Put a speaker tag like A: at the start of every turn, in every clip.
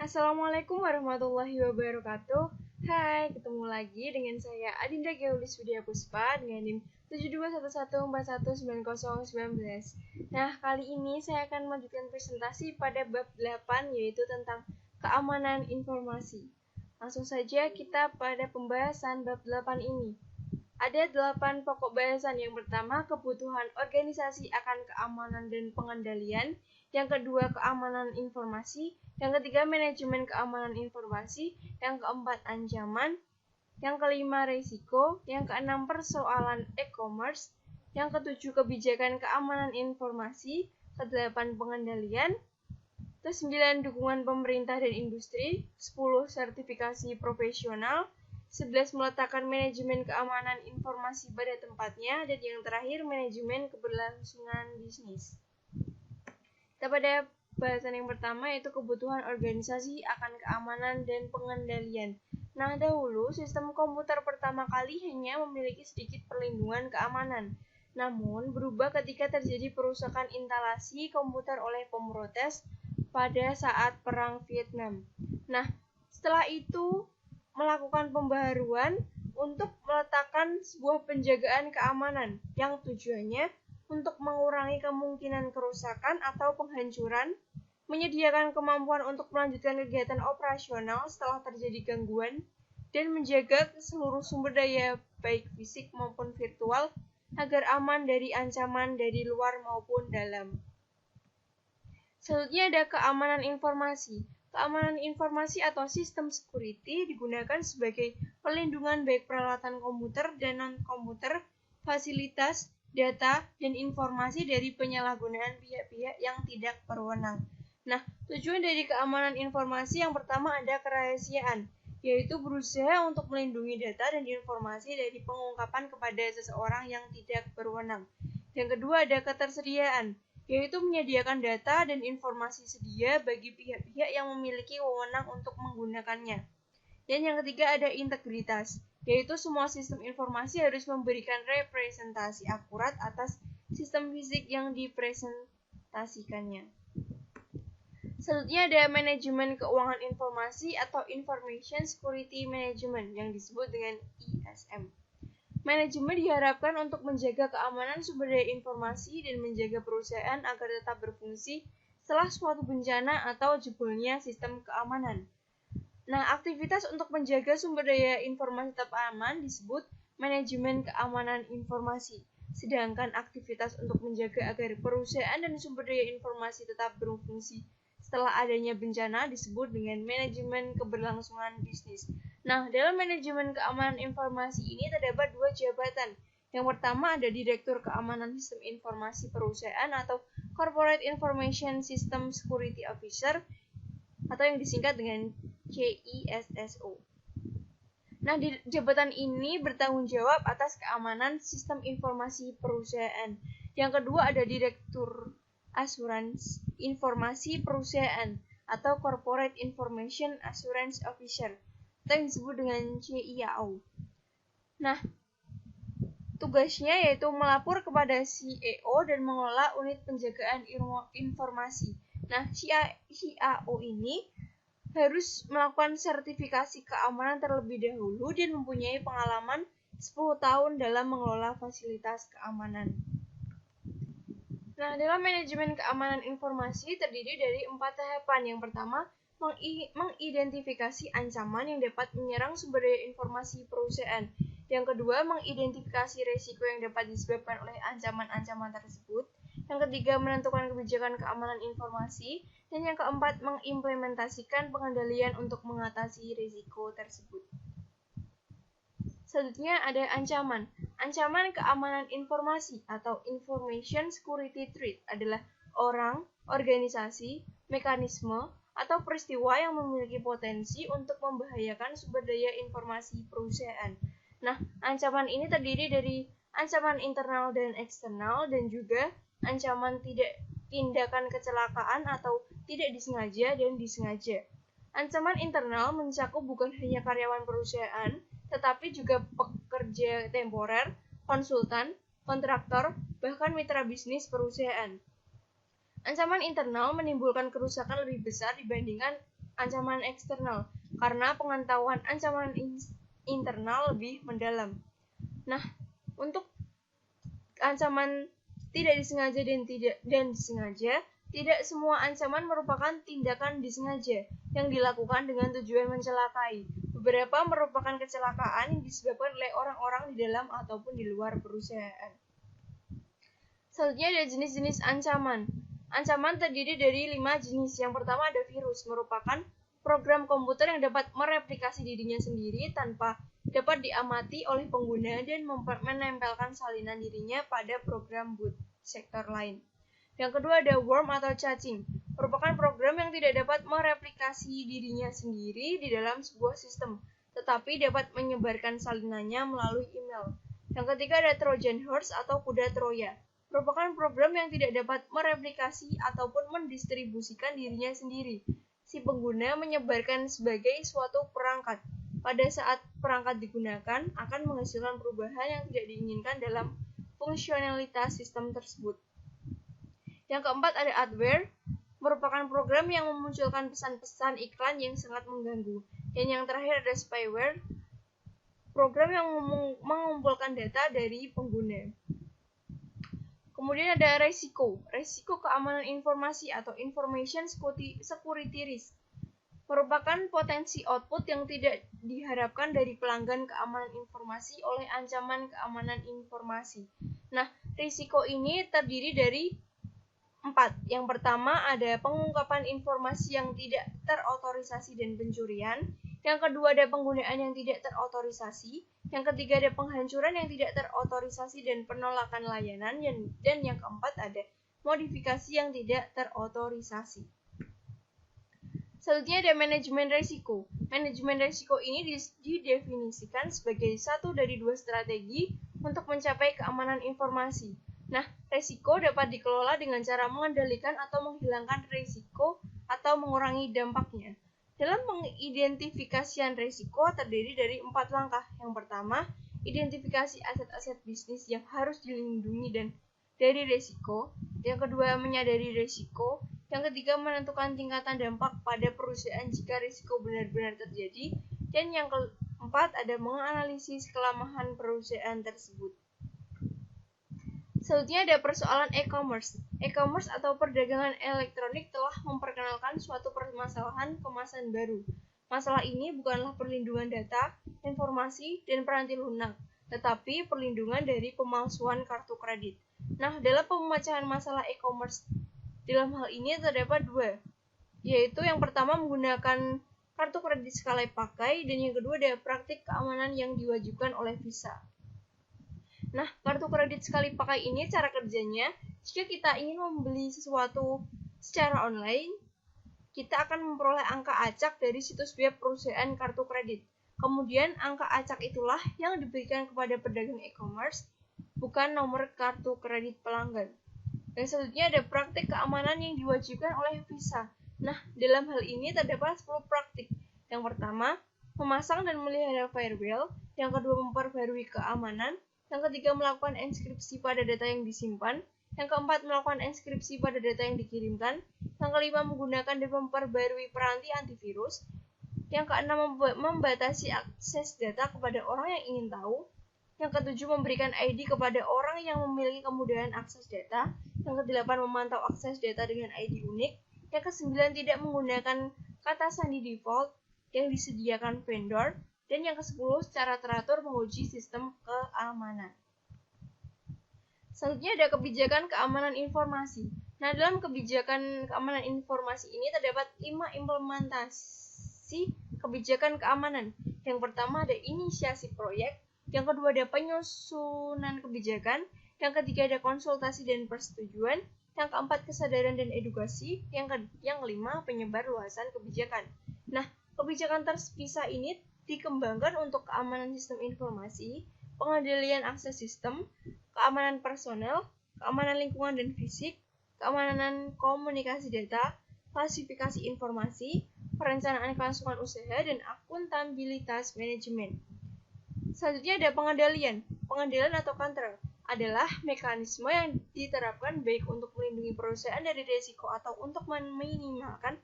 A: Assalamualaikum warahmatullahi wabarakatuh. Hai, ketemu lagi dengan saya Adinda Geulis Widya Puspa dengan NIM 7211419019. Nah, kali ini saya akan melanjutkan presentasi pada bab 8 yaitu tentang keamanan informasi. Langsung saja kita pada pembahasan bab 8 ini. Ada 8 pokok bahasan. Yang pertama, kebutuhan organisasi akan keamanan dan pengendalian. Yang kedua, keamanan informasi. Yang ketiga, manajemen keamanan informasi. Yang keempat, ancaman. Yang kelima, risiko. Yang keenam, persoalan e-commerce. Yang ketujuh, kebijakan keamanan informasi. Kedelapan, pengendalian. Ke-9, dukungan pemerintah dan industri. 10, sertifikasi profesional. 11, meletakkan manajemen keamanan informasi pada tempatnya. Dan yang terakhir, manajemen keberlangsungan bisnis. Kita pada bahasan yang pertama yaitu kebutuhan organisasi akan keamanan dan pengendalian. Nah, dahulu sistem komputer pertama kali hanya memiliki sedikit perlindungan keamanan. Namun, berubah ketika terjadi perusakan instalasi komputer oleh pemrotes pada saat Perang Vietnam. Nah, setelah itu melakukan pembaharuan untuk meletakkan sebuah penjagaan keamanan yang tujuannya untuk mengurangi kemungkinan kerusakan atau penghancuran, menyediakan kemampuan untuk melanjutkan kegiatan operasional setelah terjadi gangguan, dan menjaga seluruh sumber daya baik fisik maupun virtual agar aman dari ancaman dari luar maupun dalam. Selanjutnya ada keamanan informasi. Keamanan informasi atau sistem security digunakan sebagai pelindungan baik peralatan komputer dan non-komputer, fasilitas, data, dan informasi dari penyalahgunaan pihak-pihak yang tidak berwenang. Nah, tujuan dari keamanan informasi yang pertama ada kerahasiaan, yaitu berusaha untuk melindungi data dan informasi dari pengungkapan kepada seseorang yang tidak berwenang. Yang kedua ada ketersediaan, yaitu menyediakan data dan informasi sedia bagi pihak-pihak yang memiliki wewenang untuk menggunakannya. Dan yang ketiga ada integritas, yaitu semua sistem informasi harus memberikan representasi akurat atas sistem fisik yang dipresentasikannya. Selanjutnya ada manajemen keuangan informasi atau Information Security Management yang disebut dengan ISM. Manajemen diharapkan untuk menjaga keamanan sumber daya informasi dan menjaga perusahaan agar tetap berfungsi setelah suatu bencana atau jebolnya sistem keamanan. Nah, aktivitas untuk menjaga sumber daya informasi tetap aman disebut manajemen keamanan informasi. Sedangkan aktivitas untuk menjaga agar perusahaan dan sumber daya informasi tetap berfungsi setelah adanya bencana disebut dengan manajemen keberlangsungan bisnis. Nah, dalam manajemen keamanan informasi ini terdapat dua jabatan. Yang pertama ada Direktur Keamanan Sistem Informasi Perusahaan atau Corporate Information System Security Officer atau yang disingkat dengan CISSO. Nah, di jabatan ini bertanggung jawab atas keamanan sistem informasi perusahaan. Yang kedua ada Direktur Asuransi Informasi Perusahaan atau Corporate Information Assurance Officer atau yang disebut dengan CIAO. Nah, tugasnya yaitu melapor kepada CEO dan mengelola unit penjagaan informasi. Nah, CIAO ini harus melakukan sertifikasi keamanan terlebih dahulu dan mempunyai pengalaman 10 tahun dalam mengelola fasilitas keamanan. Nah, dalam manajemen keamanan informasi terdiri dari 4 tahapan. Yang pertama, mengidentifikasi ancaman yang dapat menyerang sumber daya informasi perusahaan. Yang kedua, mengidentifikasi risiko yang dapat disebabkan oleh ancaman-ancaman tersebut. Yang ketiga, menentukan kebijakan keamanan informasi. Dan yang keempat, mengimplementasikan pengendalian untuk mengatasi risiko tersebut. Selanjutnya ada ancaman. Ancaman keamanan informasi atau Information Security Threat adalah orang, organisasi, mekanisme, atau peristiwa yang memiliki potensi untuk membahayakan sumber daya informasi perusahaan. Nah, ancaman ini terdiri dari ancaman internal dan eksternal dan juga ancaman tindakan kecelakaan atau tidak disengaja dan disengaja. Ancaman internal mencakup bukan hanya karyawan perusahaan, tetapi juga pekerja temporer, konsultan, kontraktor, bahkan mitra bisnis perusahaan. Ancaman internal menimbulkan kerusakan lebih besar dibandingkan ancaman eksternal karena pengetahuan ancaman internal lebih mendalam. Nah, untuk ancaman tidak disengaja dan disengaja, tidak semua ancaman merupakan tindakan disengaja yang dilakukan dengan tujuan mencelakai. Beberapa merupakan kecelakaan yang disebabkan oleh orang-orang di dalam ataupun di luar perusahaan. Selanjutnya ada jenis-jenis ancaman. Ancaman terdiri dari 5 jenis. Yang pertama ada virus, merupakan program komputer yang dapat mereplikasi dirinya sendiri tanpa dapat diamati oleh pengguna dan menempelkan salinan dirinya pada program boot sektor lain. Yang kedua ada worm atau cacing, merupakan program yang tidak dapat mereplikasi dirinya sendiri di dalam sebuah sistem, tetapi dapat menyebarkan salinannya melalui email. Yang ketiga ada Trojan horse atau kuda Troya, merupakan program yang tidak dapat mereplikasi ataupun mendistribusikan dirinya sendiri. Si pengguna menyebarkan sebagai suatu perangkat. Pada saat perangkat digunakan, akan menghasilkan perubahan yang tidak diinginkan dalam fungsionalitas sistem tersebut. Yang keempat ada adware, merupakan program yang memunculkan pesan-pesan iklan yang sangat mengganggu. Dan yang terakhir ada spyware, program yang mengumpulkan data dari pengguna. Kemudian ada resiko keamanan informasi atau information security risk, merupakan potensi output yang tidak diharapkan dari pelanggan keamanan informasi oleh ancaman keamanan informasi. Nah, risiko ini terdiri dari 4. Yang pertama ada pengungkapan informasi yang tidak terotorisasi dan pencurian. Yang kedua ada penggunaan yang tidak terotorisasi. Yang ketiga ada penghancuran yang tidak terotorisasi dan penolakan layanan. Dan yang keempat ada modifikasi yang tidak terotorisasi. Selanjutnya ada manajemen risiko. Manajemen risiko ini didefinisikan sebagai satu dari 2 strategi untuk mencapai keamanan informasi. Nah, risiko dapat dikelola dengan cara mengendalikan atau menghilangkan risiko atau mengurangi dampaknya. Dalam mengidentifikasian risiko terdiri dari 4 langkah. Yang pertama, identifikasi aset-aset bisnis yang harus dilindungi dan dari risiko. Yang kedua, menyadari risiko. Yang ketiga, menentukan tingkatan dampak pada perusahaan jika risiko benar-benar terjadi. Dan yang keempat, ada menganalisis kelemahan perusahaan tersebut. Selanjutnya ada persoalan e-commerce. E-commerce atau perdagangan elektronik telah memperkenalkan suatu permasalahan kemasan baru. Masalah ini bukanlah perlindungan data, informasi, dan peranti lunak, tetapi perlindungan dari pemalsuan kartu kredit. Nah, dalam pemecahan masalah e-commerce, dalam hal ini terdapat 2, yaitu yang pertama menggunakan kartu kredit sekali pakai, dan yang kedua ada praktik keamanan yang diwajibkan oleh Visa. Nah, kartu kredit sekali pakai ini cara kerjanya, jika kita ingin membeli sesuatu secara online, kita akan memperoleh angka acak dari situs web perusahaan kartu kredit. Kemudian, angka acak itulah yang diberikan kepada pedagang e-commerce, bukan nomor kartu kredit pelanggan. Dan selanjutnya ada praktik keamanan yang diwajibkan oleh Visa. Nah, dalam hal ini terdapat 10 praktik. Yang pertama, memasang dan memelihara firewall. Yang kedua, memperbarui keamanan. Yang ketiga, melakukan enskripsi pada data yang disimpan. Yang keempat, melakukan enskripsi pada data yang dikirimkan. Yang kelima, menggunakan dan memperbarui peranti antivirus. Yang keenam, membatasi akses data kepada orang yang ingin tahu. Yang ketujuh, memberikan ID kepada orang yang memiliki kemudahan akses data. Yang kedelapan, memantau akses data dengan ID unik. Yang kesembilan, tidak menggunakan kata sandi default yang disediakan vendor. Dan yang ke-10, secara teratur menguji sistem keamanan. Selanjutnya ada kebijakan keamanan informasi. Nah, dalam kebijakan keamanan informasi ini terdapat 5 implementasi kebijakan keamanan. Yang pertama ada inisiasi proyek, yang kedua ada penyusunan kebijakan, yang ketiga ada konsultasi dan persetujuan, yang keempat kesadaran dan edukasi, yang kelima penyebar luasan kebijakan. Nah, kebijakan terpisah ini dikembangkan untuk keamanan sistem informasi, pengendalian akses sistem, keamanan personel, keamanan lingkungan dan fisik, keamanan komunikasi data, klasifikasi informasi, perencanaan kelangsungan usaha, dan akuntabilitas manajemen. Selanjutnya ada pengendalian. Pengendalian atau control adalah mekanisme yang diterapkan baik untuk melindungi perusahaan dari risiko atau untuk meminimalkan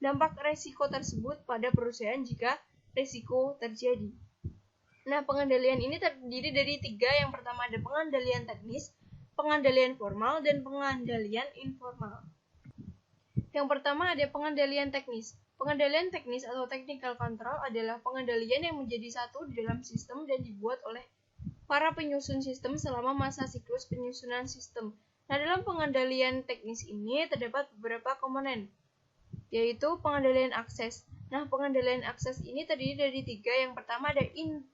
A: dampak resiko tersebut pada perusahaan jika resiko terjadi. Nah, pengendalian ini terdiri dari 3. Yang pertama ada pengendalian teknis, pengendalian formal, dan pengendalian informal. Yang pertama ada pengendalian teknis. Pengendalian teknis atau technical control adalah pengendalian yang menjadi satu di dalam sistem dan dibuat oleh para penyusun sistem selama masa siklus penyusunan sistem. Nah, dalam pengendalian teknis ini terdapat beberapa komponen, yaitu pengendalian akses. Nah, pengendalian akses ini terdiri dari 3. Yang pertama ada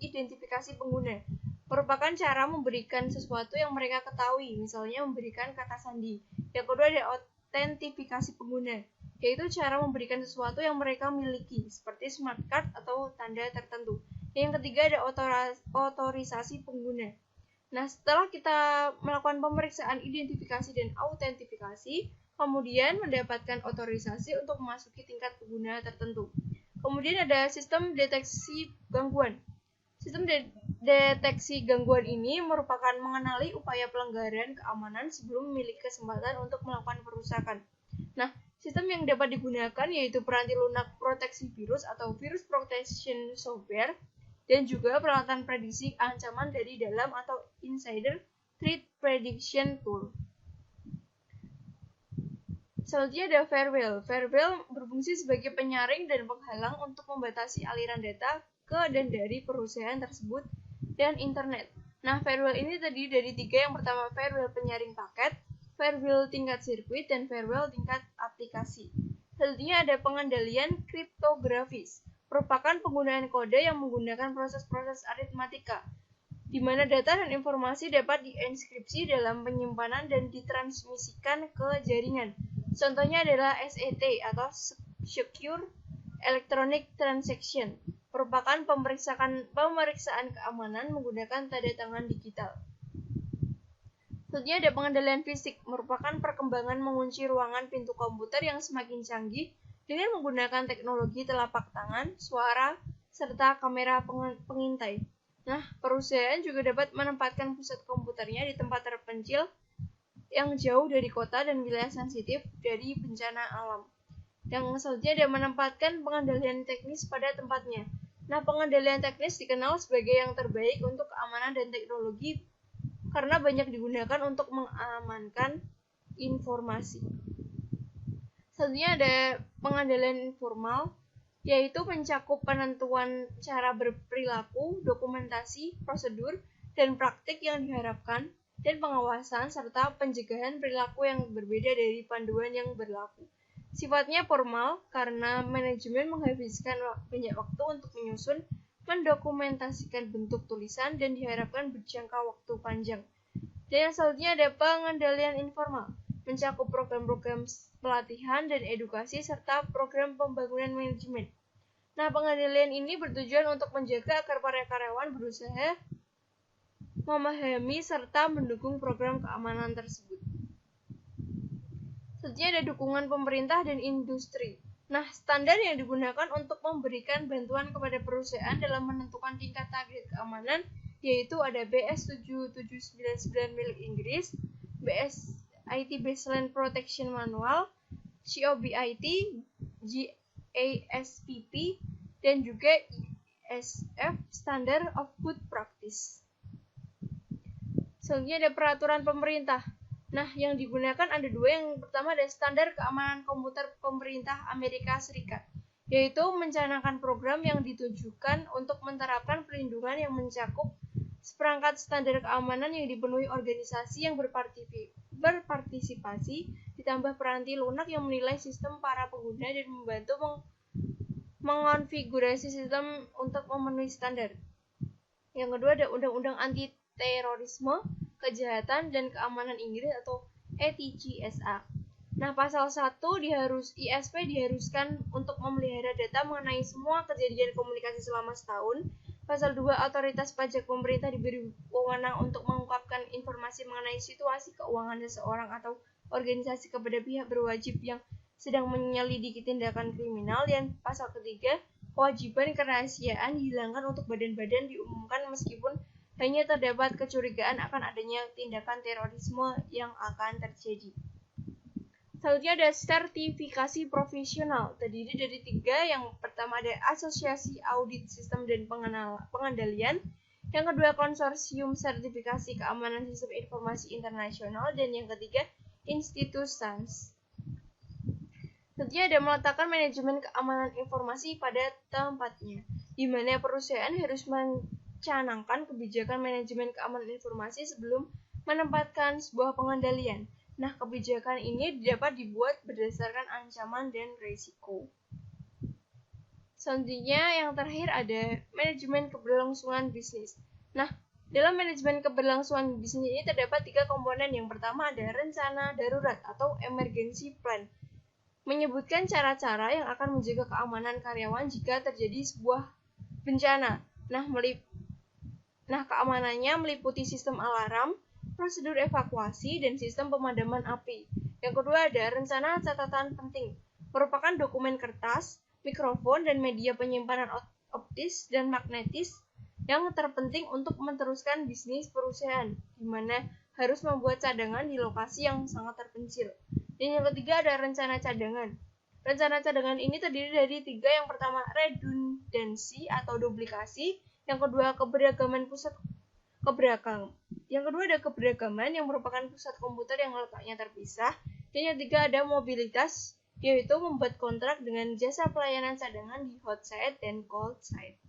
A: identifikasi pengguna. Merupakan cara memberikan sesuatu yang mereka ketahui, misalnya memberikan kata sandi. Yang kedua ada autentifikasi pengguna, yaitu cara memberikan sesuatu yang mereka miliki, seperti smart card atau tanda tertentu. Yang ketiga ada otorisasi pengguna. Nah, setelah kita melakukan pemeriksaan identifikasi dan autentifikasi, kemudian mendapatkan otorisasi untuk memasuki tingkat pengguna tertentu. Kemudian ada sistem deteksi gangguan. Sistem deteksi gangguan ini merupakan mengenali upaya pelanggaran keamanan sebelum memiliki kesempatan untuk melakukan perusakan. Nah, sistem yang dapat digunakan yaitu peranti lunak proteksi virus atau virus protection software, dan juga peralatan prediksi ancaman dari dalam atau insider threat prediction tool. Selanjutnya ada firewall. Firewall berfungsi sebagai penyaring dan penghalang untuk membatasi aliran data ke dan dari perusahaan tersebut dan internet. Nah, firewall ini terdiri dari 3. Yang pertama firewall penyaring paket, firewall tingkat sirkuit, dan firewall tingkat aplikasi. Selanjutnya ada pengendalian kriptografis. Merupakan penggunaan kode yang menggunakan proses-proses aritmatika, di mana data dan informasi dapat dienkripsi dalam penyimpanan dan ditransmisikan ke jaringan. Contohnya adalah SET atau Secure Electronic Transaction, merupakan pemeriksaan keamanan menggunakan tanda tangan digital. Selanjutnya ada pengendalian fisik, merupakan perkembangan mengunci ruangan pintu komputer yang semakin canggih dengan menggunakan teknologi telapak tangan, suara, serta kamera pengintai. Nah, perusahaan juga dapat menempatkan pusat komputernya di tempat terpencil yang jauh dari kota dan wilayah sensitif dari bencana alam. Yang selanjutnya ada menempatkan pengendalian teknis pada tempatnya. Nah, pengendalian teknis dikenal sebagai yang terbaik untuk keamanan dan teknologi karena banyak digunakan untuk mengamankan informasi. Selanjutnya ada pengendalian informal, yaitu mencakup penentuan cara berperilaku, dokumentasi, prosedur, dan praktik yang diharapkan, dan pengawasan serta pencegahan perilaku yang berbeda dari panduan yang berlaku. Sifatnya formal karena manajemen menghabiskan banyak waktu untuk menyusun, mendokumentasikan bentuk tulisan, dan diharapkan berjangka waktu panjang. Dan yang selanjutnya ada pengendalian informal, mencakup program-program pelatihan dan edukasi serta program pembangunan manajemen. Nah, pengendalian ini bertujuan untuk menjaga agar para karyawan berusaha memahami serta mendukung program keamanan tersebut. Selanjutnya ada dukungan pemerintah dan industri. Nah, standar yang digunakan untuk memberikan bantuan kepada perusahaan dalam menentukan tingkat target keamanan yaitu ada BS 7799 milik Inggris, BS IT Baseline Protection Manual, COBIT, GASPP, dan juga ISF Standard of Good Practice. Selanjutnya ada peraturan pemerintah. Nah, yang digunakan ada 2. Yang pertama ada standar keamanan komputer pemerintah Amerika Serikat, yaitu mencanangkan program yang ditujukan untuk menerapkan perlindungan yang mencakup seperangkat standar keamanan yang dipenuhi organisasi yang berpartisipasi, ditambah peranti lunak yang menilai sistem para pengguna dan membantu mengonfigurasi sistem untuk memenuhi standar. Yang kedua ada Undang-Undang Anti-Terorisme, Kejahatan dan Keamanan Inggris atau ETCSA. Nah, pasal 1 ISP diharuskan untuk memelihara data mengenai semua kejadian komunikasi selama setahun. Pasal 2, otoritas pajak pemerintah diberi wewenang untuk mengungkapkan informasi mengenai situasi keuangan seseorang atau organisasi kepada pihak berwajib yang sedang menyelidiki tindakan kriminal. Dan pasal ketiga, kewajiban kerahasiaan dihilangkan untuk badan-badan diumumkan meskipun hanya terdapat kecurigaan akan adanya tindakan terorisme yang akan terjadi. Selanjutnya ada sertifikasi profesional, terdiri dari 3. Yang pertama ada Asosiasi Audit Sistem dan Pengendalian. Yang kedua, Konsorsium Sertifikasi Keamanan Sistem Informasi Internasional. Dan yang ketiga, Institut SANS. Selanjutnya ada meletakkan manajemen keamanan informasi pada tempatnya, di mana perusahaan harus mencanangkan kebijakan manajemen keamanan informasi sebelum menempatkan sebuah pengendalian. Nah, kebijakan ini dapat dibuat berdasarkan ancaman dan risiko. Selanjutnya, yang terakhir ada manajemen keberlangsungan bisnis. Nah, dalam manajemen keberlangsungan bisnis ini terdapat 3 komponen. Yang pertama ada rencana darurat atau emergency plan, menyebutkan cara-cara yang akan menjaga keamanan karyawan jika terjadi sebuah bencana. Nah, keamanannya meliputi sistem alarm, prosedur evakuasi, dan sistem pemadaman api. Yang kedua ada rencana catatan penting, merupakan dokumen kertas, mikrofon, dan media penyimpanan optis dan magnetis yang terpenting untuk meneruskan bisnis perusahaan, di mana harus membuat cadangan di lokasi yang sangat terpencil. Dan yang ketiga ada rencana cadangan. Rencana cadangan ini terdiri dari 3. Yang pertama redundansi atau duplikasi. Yang kedua Yang kedua ada keberagaman yang merupakan pusat komputer yang letaknya terpisah. Dan yang ketiga ada mobilitas, yaitu membuat kontrak dengan jasa pelayanan cadangan di hot site dan cold site.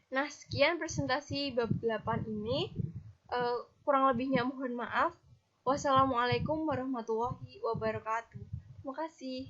A: Nah, sekian presentasi bab 8 ini. Kurang lebihnya mohon maaf. Wassalamualaikum warahmatullahi wabarakatuh. Terima kasih.